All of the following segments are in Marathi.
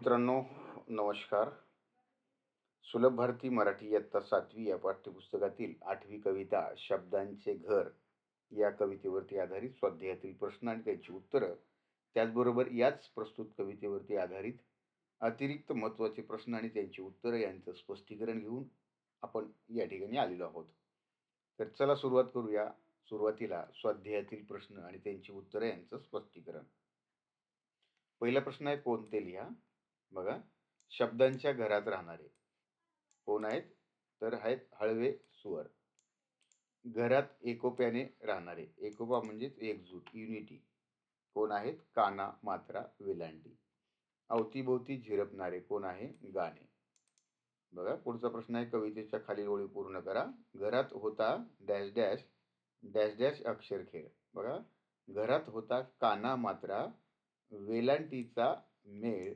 मित्रांनो, नमस्कार. सुलभ भारती मराठी इयत्ता 7वी या पाठ्यपुस्तकातील 8वी कविता शब्दांचे घर या कवितेवरती आधारित स्वाध्यायातील प्रश्न आणि त्यांची उत्तरं, त्याचबरोबर याच प्रस्तुत कवितेवरती आधारित अतिरिक्त महत्त्वाचे प्रश्न आणि त्यांची उत्तरं यांचं स्पष्टीकरण घेऊन आपण या ठिकाणी आलेलो आहोत. तर चला सुरुवात करूया. सुरुवातीला स्वाध्यायातील प्रश्न आणि त्यांची उत्तरं यांचं स्पष्टीकरण. पहिला प्रश्न आहे, कोणते लिहा. बघा, शब्दांच्या घरात राहणारे कोण आहेत? तर आहेत हळवे स्वर. घरात एकोप्याने राहणारे, एकोपा म्हणजेच एकजूट, युनिटी, कोण आहेत? काना, मात्रा, वेलांटी. अवतीभोवती झिरपणारे कोण आहे? गाणे. बघा पुढचा प्रश्न आहे, कवितेच्या खालील ओळी पूर्ण करा. घरात होता डॅश डॅश डॅश डॅश अक्षर खेळ. बघा, घरात होता काना मात्रा वेलांटीचा मेळ,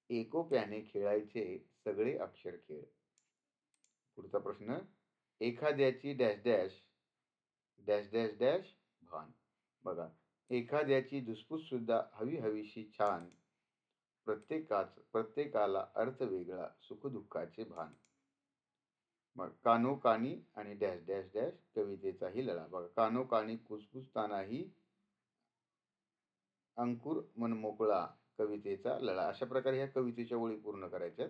एकोप्याने खेळायचे सगळे अक्षर खेळ. पुढचा प्रश्न, एखाद्याची dash dash dash dash dash भान. बघा, एखाद्याची धुसफूस सुद्धा हवी हवीशी छान, प्रत्येकाला अर्थ वेगळा सुखदुःखाचे भान. मग कानो कानी आणि डॅश डॅश डॅश कवितेचाही लढा. बघा, कानो कानी कुसकुसतानाही अंकुर मन मोकळा कवितेचा लढा. अशा प्रकारे ह्या कवितेच्या ओळी पूर्ण करायच्या.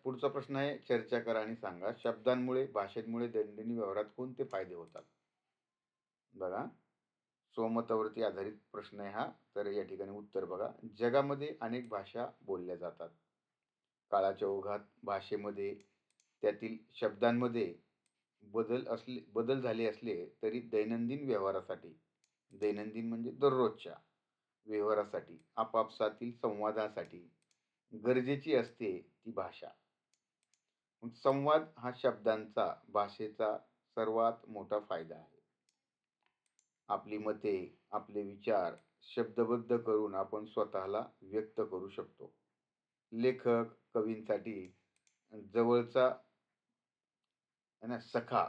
पुढचा प्रश्न आहे, चर्चा करा आणि सांगा. शब्दांमुळे, भाषेमुळे दैनंदिन व्यवहारात कोणते फायदे होतात? बघा, स्वमतावरती आधारित प्रश्न आहे हा. तर या ठिकाणी उत्तर बघा. जगामध्ये अनेक भाषा बोलल्या जातात. काळाच्या ओघात भाषेमध्ये, त्यातील शब्दांमध्ये बदल झाले असले तरी दैनंदिन व्यवहारासाठी, दैनंदिन म्हणजे दररोजच्या व्यवहारासाठी, आपापसातील संवादासाठी गरजेची असते ती भाषा. संवाद हा शब्दांचा, भाषेचा सर्वात मोठा फायदा आहे. आपली मते, आपले विचार शब्दबद्ध करून आपण स्वतःला व्यक्त करू शकतो. लेखक, कवींसाठी जवळचा सखा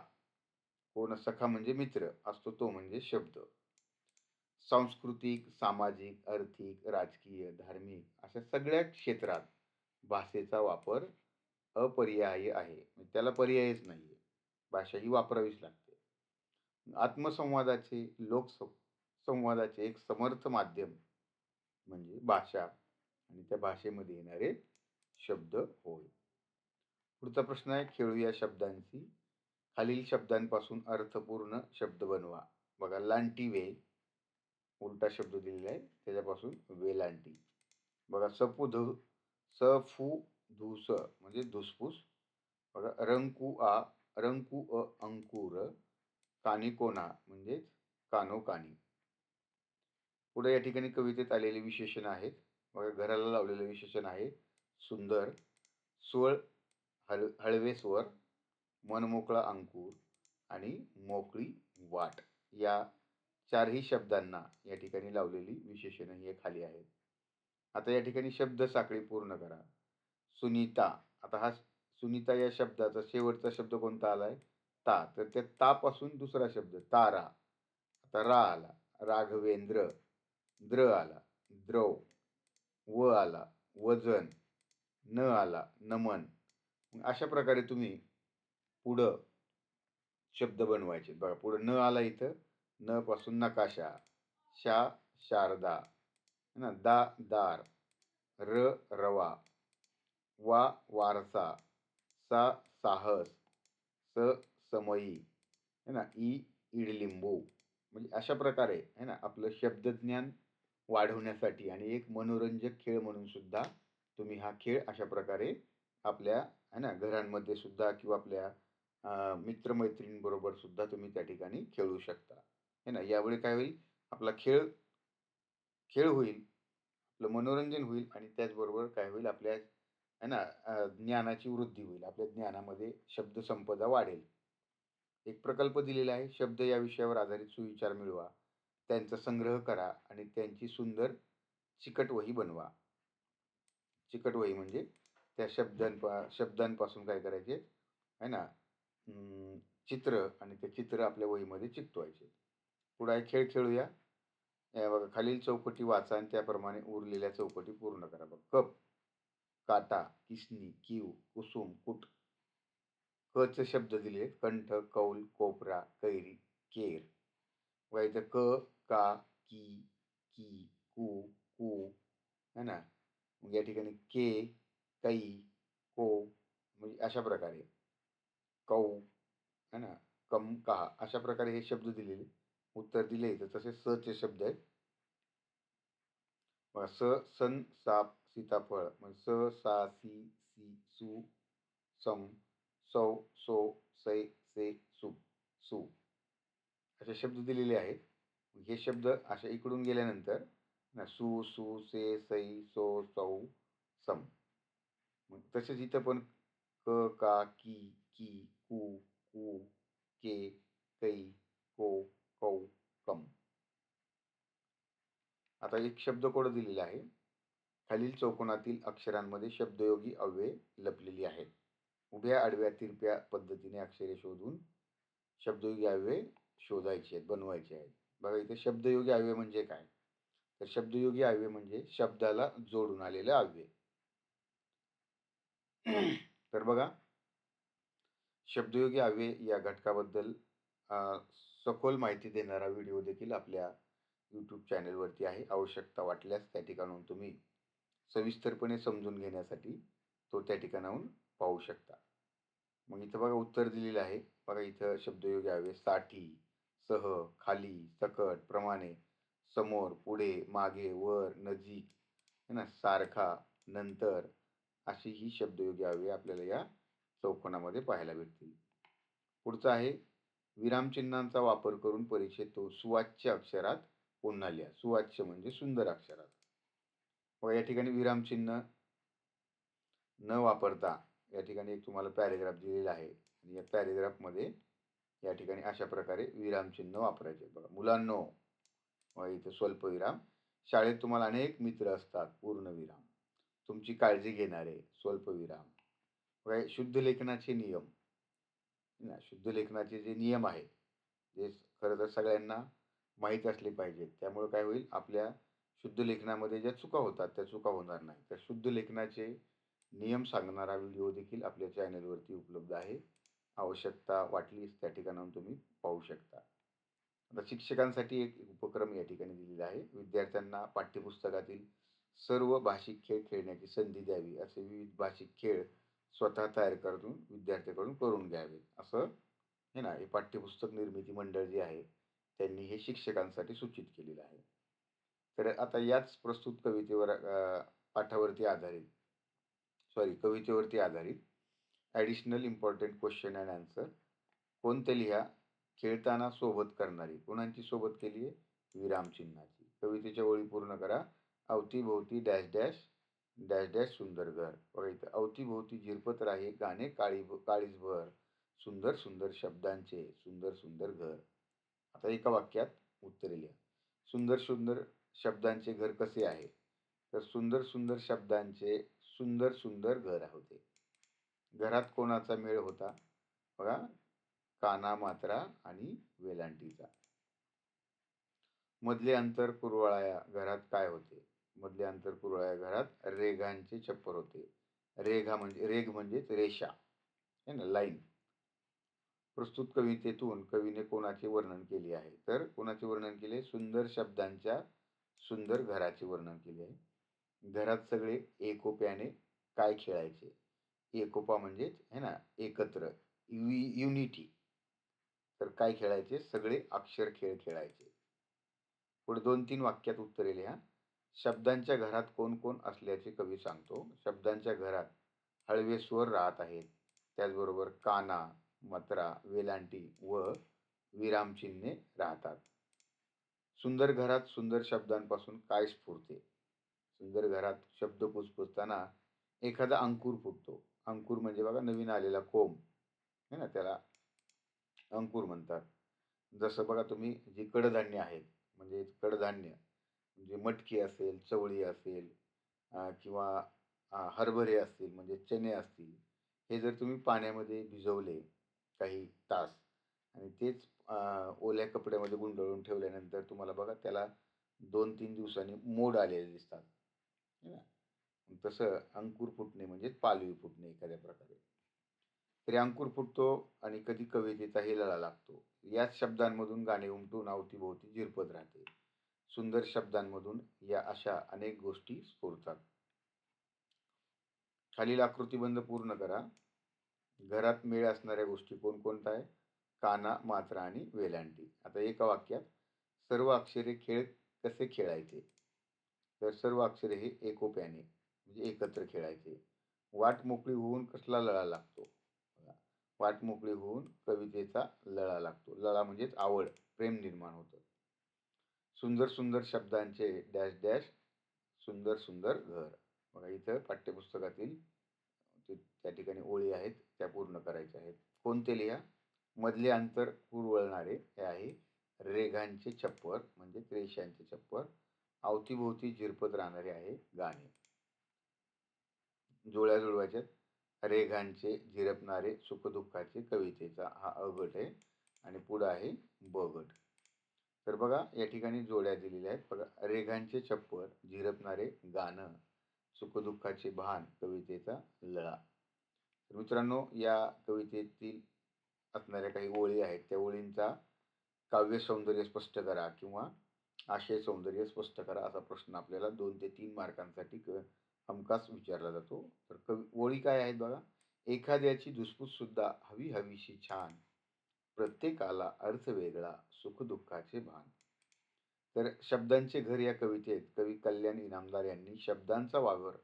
कोण? सखा म्हणजे मित्र असतो, तो म्हणजे शब्द. सांस्कृतिक, सामाजिक, आर्थिक, राजकीय, धार्मिक अशा सगळ्या क्षेत्रात भाषेचा वापर अपरिहार्य आहे. त्याला पर्यायच नाहीये. भाषा ही वापरावीच लागते. आत्मसंवादाचे, संवादाचे एक समर्थ माध्यम म्हणजे भाषा आणि त्या भाषेमध्ये येणारे शब्द होय. पुढचा प्रश्न आहे, खेळूया शब्दांची. खालील शब्दांपासून अर्थपूर्ण शब्द बनवा. बघा, लांटी वेल, उलटा शब्द दिलेला आहे, त्याच्यापासून वेलांटी. बघा, सफू धुस म्हणजे धुसफूस. बघा, रंकू अंकुर, कानिकोना म्हणजेच कानोकानी. पुढे या ठिकाणी कवितेत आलेले विशेषण आहेत. बघा, घराला लावलेले विशेषण आहे सुंदर, स्वळ हळवे स्वर, मनमोकळा अंकुर आणि मोकळी वाट. या चारही शब्दांना या ठिकाणी लावलेली विशेषण हे खाली आहेत. आता या ठिकाणी शब्द साखळी पूर्ण करा. सुनीता. आता हा सुनीता या शब्दाचा शेवटचा शब्द कोणता आलाय? ता. तर त्या ता पासून दुसरा शब्द तारा. आता रा आला, राघवेंद्र. द्र आला, द्रव. व आला, वजन. न आला, नमन. अशा प्रकारे तुम्ही पुढं शब्द बनवायचे. बघा, पुढं न आला, इथं न पासून नकाशा, शा शारदा, ना दा दार, र रवा, वा वारसा, सा साहस, स समयी, है ना, इडलिंबू. म्हणजे अशा प्रकारे है ना आपलं शब्दज्ञान वाढवण्यासाठी आणि एक मनोरंजक खेळ म्हणून सुद्धा तुम्ही हा खेळ अशा प्रकारे आपल्या है ना घरांमध्ये सुद्धा किंवा आपल्या मित्रमैत्रिणींबरोबर सुद्धा तुम्ही त्या ठिकाणी खेळू शकता. है ना, यावेळी काय होईल, आपला खेळ खेळ होईल, आपलं मनोरंजन होईल आणि त्याचबरोबर काय होईल, आपल्या है ना ज्ञानाची वृद्धी होईल. आपल्या ज्ञानामध्ये शब्दसंपदा वाढेल. एक प्रकल्प दिलेला आहे, शब्द या विषयावर आधारित सुविचार मिळवा, त्यांचा संग्रह करा आणि त्यांची सुंदर चिकट वही बनवा. चिकट वही म्हणजे त्या शब्दांपासून काय करायचे आहे ना, चित्र, आणि ते चित्र आपल्या वहीमध्ये चिकटवायचे. पुढे खेळ खेळूया. बघा खालील चौकटी वाचा आणि त्याप्रमाणे उरलेल्या चौकटी पूर्ण करा. बघा कप, काटा, किसनी, कीव, कुसुम, कुट. क चे शब्द दिले कंठ, कौल, कोपरा, कैरी, केर. बघा इथं क, का, की, कू, कू है ना. मग या ठिकाणी के, कै, को म्हणजे अशा प्रकारे कौ है ना, कम, कहा अशा प्रकारे हे शब्द दिलेले उत्तर दिले इथं. तसे स चे शब्द आहेत. बघा स, सन, साप, सीताफळ म्हणजे स, सा, सी, सू, सम, सौ, सो, सै, से, सु, सु असे शब्द दिलेले आहेत. हे शब्द अशा इकडून गेल्यानंतर ना सु, सु, से, सै, सो, सौ, सम. मग तसेच इथं पण क, का, की, कू, कू, के, कै, को, कौ, कम. आता एक शब्दकोड दिलेला आहे. खालील चौकोनातील अक्षरांमध्ये शब्दयोगी अव्यय लपलेली आहेत. उभ्या, आडव्या, तिरप्या पद्धतीने अक्षरे शोधून शब्दयोगी अव्यय शोधायचे आहेत, बनवायचे आहेत. बघा इथे शब्दयोगी अव्यय म्हणजे काय? तर शब्दयोगी अव्यय म्हणजे शब्दाला जोडून आलेले अव्यय. तर बघा शब्दयोगी अव्यय या घटकाबद्दल सखोल माहिती देणारा व्हिडिओ देखील आपल्या यूट्यूब चॅनलवरती आहे. आवश्यकता वाटल्यास त्या ठिकाणाहून तुम्ही सविस्तरपणे समजून घेण्यासाठी तो त्या ठिकाणाहून पाहू शकता. मग इथं बघा उत्तर दिलेलं आहे. बघा इथं शब्दयोगी अव्यय साठी, सह, खाली, सकट, प्रमाणे, समोर, पुढे, मागे, वर, नजीक है ना, सारखा, नंतर अशी ही शब्दयोगी अव्यय आपल्याला या चौकोनामध्ये पाहायला भेटतील. पुढचं आहे विरामचिन्हांचा वापर करून परीक्षेत तो सुवाच्य अक्षरात पुन्हा लिहा. सुवाच्य म्हणजे सुंदर अक्षरात. बघा या ठिकाणी विरामचिन्ह न वापरता या ठिकाणी एक तुम्हाला पॅरेग्राफ दिलेला आहे आणि या पॅरेग्राफमध्ये या ठिकाणी अशा प्रकारे विरामचिन्ह वापरायचे. बघा मुलांनो, इथं स्वल्पविराम. शाळेत तुम्हाला अनेक मित्र असतात, पूर्णविराम. तुमची काळजी घेणारे, स्वल्पविराम. बघा शुद्ध लेखनाचे नियम. शुद्ध लेखनाचे जे नियम आहेत जे खरं तर सगळ्यांना माहीत असले पाहिजेत. त्यामुळे काय होईल, आपल्या शुद्ध लेखनामध्ये ज्या चुका होतात त्या चुका होणार नाही. तर शुद्ध लेखनाचे नियम सांगणारा व्हिडिओ देखील आपल्या चॅनलवरती उपलब्ध आहे. आवश्यकता वाटलीस त्या ठिकाणाहून तुम्ही पाहू शकता. आता शिक्षकांसाठी एक उपक्रम या ठिकाणी दिलेला आहे. विद्यार्थ्यांना पाठ्यपुस्तकातील सर्व भाषिक खेळ खेळण्याची संधी द्यावी. असे विविध भाषिक खेळ स्वतः तयार करून विद्यार्थ्यांकडून करून घ्यावे असं हे ना हे पाठ्यपुस्तक निर्मिती मंडळ जे आहे त्यांनी हे शिक्षकांसाठी सूचित केलेलं आहे. तर आता याच प्रस्तुत पाठावरती आधारित कवितेवरती आधारित additional important question and answer कोणते लिहा. खेळताना सोबत करणारी कोणाची सोबत केली आहे? विरामचिन्हाची. कवितेच्या ओळी पूर्ण करा. अवतीभोवती डॅश डॅश डॅश डॅश सुंदर घर. बघा इथं अवतीभोवती झिरपत राहे गाणे काळीजभर सुंदर सुंदर शब्दांचे सुंदर सुंदर घर. आता एका वाक्यात उत्तरे लिहा. सुंदर सुंदर शब्दांचे घर कसे आहे? तर सुंदर सुंदर शब्दांचे सुंदर सुंदर घर होते. घरात कोणाचा मेळ होता? बघा काना, मात्रा आणि वेलांटीचा. मधले अंतर कुरवाळ्या घरात काय होते? मधले अंतर कुरवाळ्या घरात रेघांचे छप्पर होते. रेघ म्हणजेच रेषा है ना, लाईन. प्रस्तुत कवितेतून कवीने कोणाचे वर्णन केले आहे? तर कोणाचे वर्णन केले? सुंदर शब्दांच्या सुंदर घराचे वर्णन केले आहे. घरात सगळे एकोप्याने काय खेळायचे? एकोपा म्हणजेच है ना एकत्र, युनिटी. तर काय खेळायचे? सगळे अक्षर खेळ खेळायचे. पुढे 2-3 वाक्यात उत्तरे लिहा. शब्दांच्या घरात कोण कोण असल्याचे कवी सांगतो? शब्दांच्या घरात हळवे स्वर राहत आहेत. त्याचबरोबर काना, मात्रा, वेलांटी व विरामचिन्हे राहतात. सुंदर घरात सुंदर शब्दांपासून काय स्फुरते? सुंदर घरात शब्द पुसताना एखादा अंकुर फुटतो. अंकुर म्हणजे बघा नवीन आलेला कोंब है ना, त्याला अंकुर म्हणतात. जसं बघा तुम्ही जी कडधान्य आहेत म्हणजे कडधान्य म्हणजे मटकी असेल, चवळी असेल किंवा हरभरे असतील म्हणजे चणे असतील, हे जर तुम्ही पाण्यामध्ये भिजवले काही तास आणि तेच ओल्या कपड्यामध्ये गुंडाळून ठेवल्यानंतर तुम्हाला बघा त्याला 2-3 दिवसांनी मोड आलेले दिसतात. है ना? मग तसं अंकुर फुटणे म्हणजे पालवी फुटणे एखाद्या प्रकारे. तरी अंकुर फुटतो आणि कधी कवितेचाही लळा लागतो. याच शब्दांमधून गाणे उमटून अवतीभोवती झिरपत राहते. सुंदर शब्दांमधून या अशा अनेक गोष्टी स्फुरतात. खालील आकृतिबंध पूर्ण करा. घरात मेळ असणाऱ्या गोष्टी कोणकोणत्या आहे? काना, मात्रा आणि वेलांटी. आता एका वाक्यात सर्व अक्षरे खेळ कसे खेळायचे? तर सर्व अक्षरे हे एकोप्याने म्हणजे एकत्र खेळायचे. वाट मोकळी होऊन कसला लळा लागतो? वाट मोकळी होऊन कवितेचा लळा लागतो. लळा म्हणजेच आवड, प्रेम निर्माण होतं. सुंदर सुंदर शब्दांचे डॅश डॅश सुंदर सुंदर घर. बघा इथं पाठ्यपुस्तकातील त्या ठिकाणी ओळी आहेत त्या पूर्ण करायच्या आहेत. कोणते लिहा? मधले अंतर वळणारे हे आहे. रेघांचे छप्पर म्हणजे रेषांचे छप्पर. अवतीभोवती झिरपत राहणारे आहे गाणे. जोड्या जुळवायच्या. रेघांचे झिरपणारे सुखदुःखाचे कवितेचा हा अ गट आहे आणि पुढं आहे ब गट. तर बघा या ठिकाणी जोड्या दिलेल्या आहेत. बघा रेघांचे छप्पर, झिरपणारे गाणं, सुखदुःखाचे भान, कवितेचा लळा. तर मित्रांनो या कवितेतील असणाऱ्या काही ओळी आहेत त्या ओळींचा काव्य सौंदर्य स्पष्ट करा किंवा आशय सौंदर्य स्पष्ट करा असा प्रश्न आपल्याला 2 ते 3 मार्कांसाठी हमखास विचारला जातो. तर ओळी काय आहेत बघा. एखाद्याची धुसफूस सुद्धा हवी हवीशी छान, प्रत्येकाला अर्थ वेगळा, सुखदुःखाचे भान. तर शब्दांचे घर या कवितेत कवी कल्याण इनामदार यांनी शब्दांचा वावर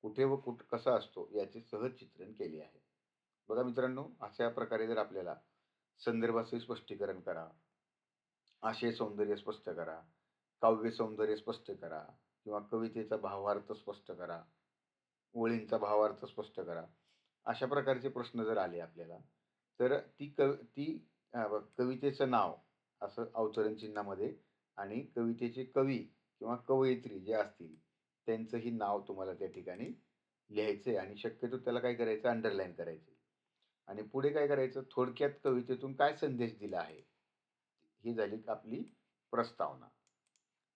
कुठे व कसा असतो याचे सहज चित्रण केले आहे. बघा मित्रांनो अशा प्रकारे जर आपल्याला संदर्भाचे स्पष्टीकरण करा, आशय सौंदर्य स्पष्ट करा, काव्य सौंदर्य स्पष्ट करा किंवा कवितेचा भावार्थ स्पष्ट करा, ओळींचा भावार्थ स्पष्ट करा, अशा प्रकारचे प्रश्न जर आले आपल्याला तर कवितेचं नाव असं अवतरण चिन्हामध्ये आणि कवितेचे कवी किंवा कवयित्री जे असतील त्यांचंही नाव तुम्हाला त्या ठिकाणी लिहायचंय आणि शक्यतो त्याला काय करायचं अंडरलाईन करायचं आणि पुढे काय करायचं थोडक्यात कवितेतून काय संदेश दिला आहे ही झाली आपली प्रस्तावना.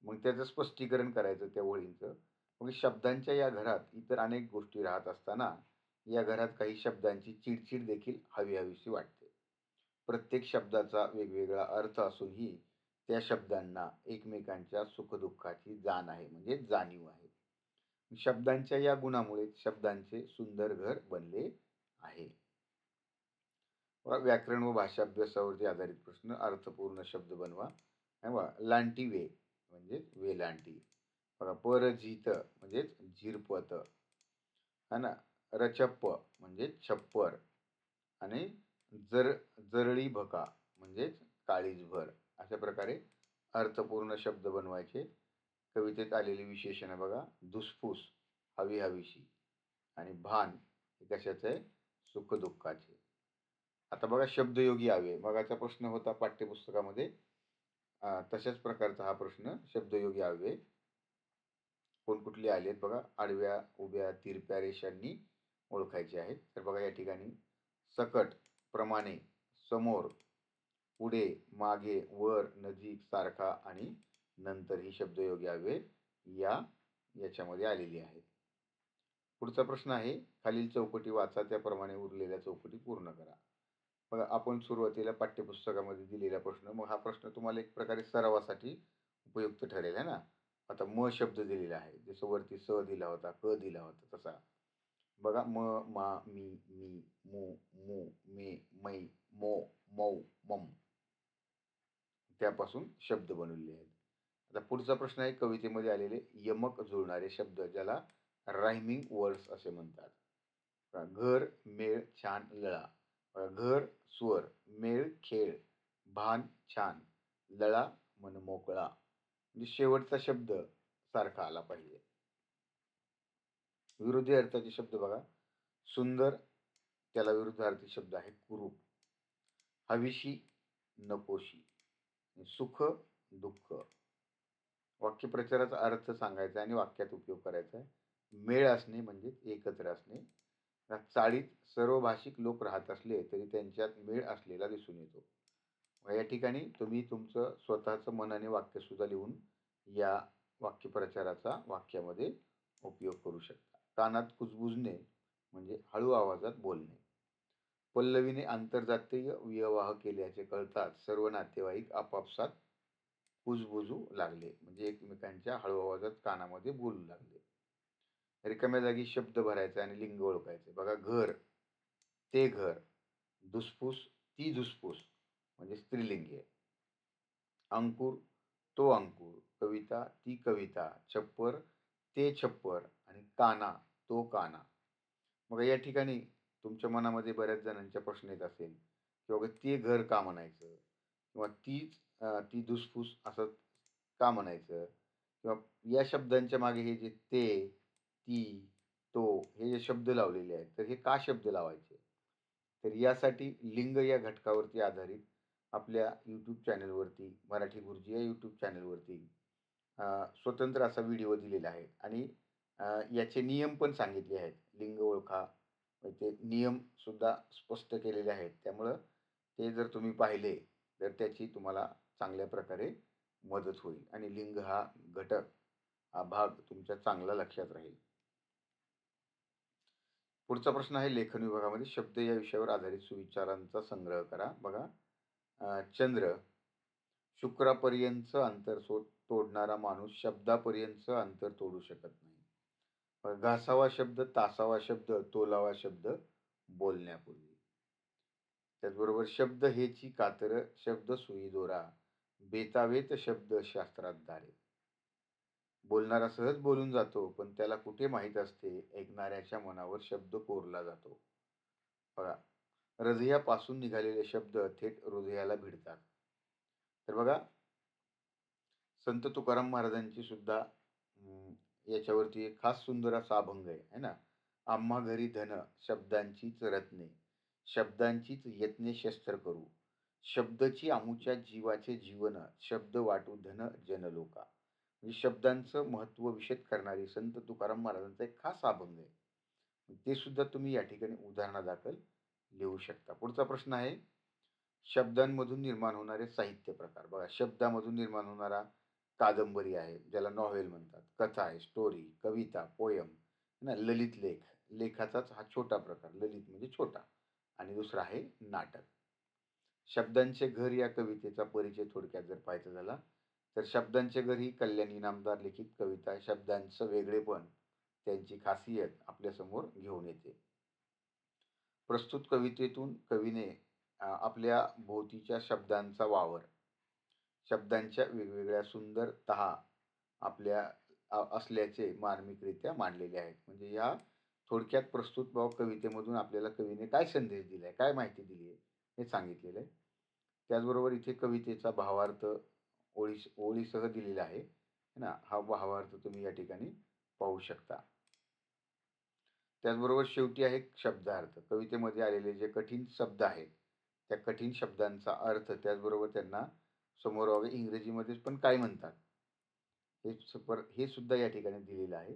मग त्याचं स्पष्टीकरण करायचं त्या ओळींचं. मग शब्दांच्या या घरात इतर अनेक गोष्टी राहत असताना या घरात काही शब्दांची चिडचिड देखील हवी हवीशी वाटते. प्रत्येक शब्दाचा वेगवेगळा अर्थ असूनही त्या शब्दांना एकमेकांच्या सुखदुःखाची जाण आहे म्हणजे जाणीव आहे. शब्दांच्या या गुणामुळे शब्दांचे सुंदर घर बनले आहे. व्याकरण व भाषा अभ्यासावरती आधारित प्रश्न. अर्थपूर्ण शब्द बनवा. लांटी वे म्हणजे वेलांटी. बघा परझित म्हणजेच झिरपत है ना. रचप्प म्हणजे छप्पर आणि जरळी भका म्हणजेच काळीजभर. अशा प्रकारे अर्थपूर्ण शब्द बनवायचे. कवितेत आलेली विशेषण आहे बघा. धुसफूस हवी हवीशी आणि भान हे कशाचं आहे सुखदुःखाचे. आता बघा शब्दयोगी आवे मगाचा प्रश्न होता पाठ्यपुस्तकामध्ये तशाच प्रकारचा हा प्रश्न शब्दयोगी आवे कोणकुठले आलेत बघा. आडव्या उभ्या तिरप्या रेषांनी ओळखायचे आहेत. तर बघा या ठिकाणी सकट, प्रमाणे, समोर, पुढे, मागे, वर, नजीक, सारखा आणि नंतर ही शब्दयोगी आवे याच्यामध्ये आलेली आहेत. पुढचा प्रश्न आहे खालील चौकटी वाचा त्याप्रमाणे उरलेल्या चौकटी पूर्ण करा. बघा आपण सुरुवातीला पाठ्यपुस्तकामध्ये दिलेला प्रश्न. मग हा प्रश्न तुम्हाला एक प्रकारे सरावासाठी उपयुक्त ठरेल आहे ना. आता म शब्द दिलेला आहे जसं वरती स दिला होता क दिला होता तसा बघा म मा मी मू मू मे मै मो मौ मम त्यापासून शब्द बनवलेले आहेत. आता पुढचा प्रश्न आहे कवितेमध्ये आलेले यमक जुळणारे शब्द ज्याला रायमिंग वर्ड्स असे म्हणतात. घर मेळ छान लळा. घर स्वर, मेळ खेळ, भान छान, लळा मन मोकळा. म्हणजे शेवटचा शब्द सारखा आला पाहिजे. विरोधी अर्थाचे शब्द बघा. सुंदर त्याला विरुद्धार्थी शब्द आहे कुरूप. हवीशी नकोशी, सुख दुःख. वाक्यप्रचाराचा अर्थ सांगायचा आणि वाक्यात उपयोग करायचा आहे. मेळ असणे म्हणजे एकत्र असणे. चाळीत सर्व भाषिक लोक राहत असले तरी त्यांच्यात मेळ असलेला दिसून येतो. या ठिकाणी तुम्ही तुमचं स्वतःचं मनाने वाक्य सुद्धा लिहून या वाक्यप्रचाराचा वाक्यामध्ये उपयोग करू शकता. कानात कुजबुजणे म्हणजे हळू आवाजात बोलणे. पल्लवीने आंतरजातीय विवाह केल्याचे कळताच सर्व नातेवाईक आपापसात कुजबुजू लागले, म्हणजे एकमेकांच्या हळू आवाजात कानामध्ये बोलू लागले. रिकाम्या जागी शब्द भरायचे आणि लिंग ओळखायचे. बघा, घर, ते घर, धुसफूस, ती धुसफूस म्हणजे स्त्रीलिंगी आहे. अंकुर, तो अंकुर, कविता, ती कविता, छप्पर, ते छप्पर आणि काना, तो काना. मग या ठिकाणी तुमच्या मनामध्ये बऱ्याच जणांच्या प्रश्न येत असेल, की बाबा ते घर का म्हणायचं? किंवा ती धुसफूस असं का म्हणायचं? किंवा या शब्दांच्या मागे हे जे ते, ती, तो हे जे शब्द लावलेले आहेत, तर हे का शब्द लावायचे? तर यासाठी लिंग या घटकावरती आधारित आपल्या यूट्यूब चॅनलवरती, मराठी गुरुजी या यूट्यूब चॅनलवरती स्वतंत्र असा व्हिडिओ दिलेला आहे. आणि याचे नियम पण सांगितले आहेत. लिंग ओळखा, ते नियम सुद्धा स्पष्ट केलेले आहेत. त्यामुळं ते जर तुम्ही पाहिले, तर त्याची तुम्हाला चांगल्या प्रकारे मदत होईल आणि लिंग हा घटक, हा भाग तुमच्या चांगला लक्षात राहील. पुढचा प्रश्न आहे, लेखन विभागामध्ये शब्द या विषयावर आधारित सुविचारांचा संग्रह करा. बघा, चंद्र, शुक्रापर्यंतचं अंतर तोडणारा माणूस शब्दापर्यंतचं अंतर तोडू शकत नाही. घासावा शब्द, तासावा शब्द, तोलावा शब्द बोलण्यापूर्वी. त्याचबरोबर शब्द हेची कातर, शब्द सुई दोरा, बेतावेत शब्द शास्त्रात दारे. बोलणारा सहज बोलून जातो, पण त्याला कुठे माहीत असते ऐकणाऱ्याच्या मनावर शब्द कोरला जातो. बघा, हृदयापासून निघालेले शब्द थेट हृदयाला भिडतात. तर बघा, संत तुकाराम महाराजांची सुद्धा याच्यावरती एक खास सुंदर असा अभंग आहे, है ना. आम्हा घरी धन, शब्दांचीच रत्ने, शब्दांचीच यत्ने शस्त्र करू, शब्दची आमुच्या जीवाचे जीवन, शब्द वाटू धन जनलोका. म्हणजे शब्दांचं महत्त्व विशद करणारी संत तुकाराम महाराजांचा एक खास अभंग आहे. ते सुद्धा तुम्ही या ठिकाणी उदाहरणादाखल लिहू शकता. पुढचा प्रश्न आहे, शब्दांमधून निर्माण होणारे साहित्य प्रकार. बघा, शब्दामधून निर्माण होणारा कादंबरी आहे, ज्याला नॉव्हेल म्हणतात, कथा आहे, स्टोरी, कविता, पोयम ना, ललित लेख, लेखाचाच हा छोटा प्रकार, ललित म्हणजे छोटा. आणि दुसरा आहे नाटक. शब्दांचे घर या कवितेचा परिचय थोडक्यात जर पाहायचा झाला, तर शब्दांचे घर ही कल्याणी नामदार लिखित कविता शब्दांचं वेगळेपण, त्यांची खासियत आपल्यासमोर घेऊन येते. प्रस्तुत कवितेतून कवीने आपल्या भोवतीच्या शब्दांचा वावर, शब्दांच्या वेगवेगळ्या सुंदर तहा आपल्या असल्याचे मार्मिकरित्या मांडलेले आहेत. म्हणजे या थोडक्यात प्रस्तुत भाव कवितेमधून आपल्याला कवीने काय संदेश दिलाय, काय माहिती दिली आहे, हे सांगितलेलं आहे. त्याचबरोबर इथे कवितेचा भावार्थ ओळीसह दिलेला आहे ना. हा भावार्थ तुम्ही या ठिकाणी पाहू शकता. त्याचबरोबर शेवटी आहे शब्दार्थ. कवितेमध्ये आलेले जे कठीण शब्द आहेत, त्या कठीण शब्दांचा अर्थ, त्याचबरोबर त्यांना समोर इंग्रजीमध्ये पण काय म्हणतात, हे सुद्धा या ठिकाणी दिलेलं आहे.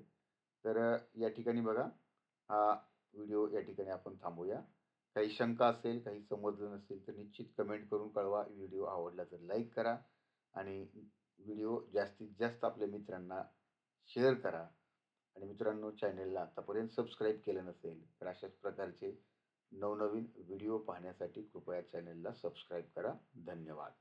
तर या ठिकाणी बघा, हा व्हिडिओ या ठिकाणी आपण थांबूया. काही शंका असेल, काही समजलं नसेल, तर निश्चित कमेंट करून कळवा. व्हिडिओ आवडला तर लाईक करा आणि व्हिडिओ जास्तीत जास्त आपल्या मित्रांना शेअर करा. आणि मित्रांनो, चॅनेलला आतापर्यंत सबस्क्राईब केलं नसेल, तर अशाच प्रकारचे नवनवीन व्हिडिओ पाहण्यासाठी कृपया चॅनेलला सबस्क्राईब करा. धन्यवाद.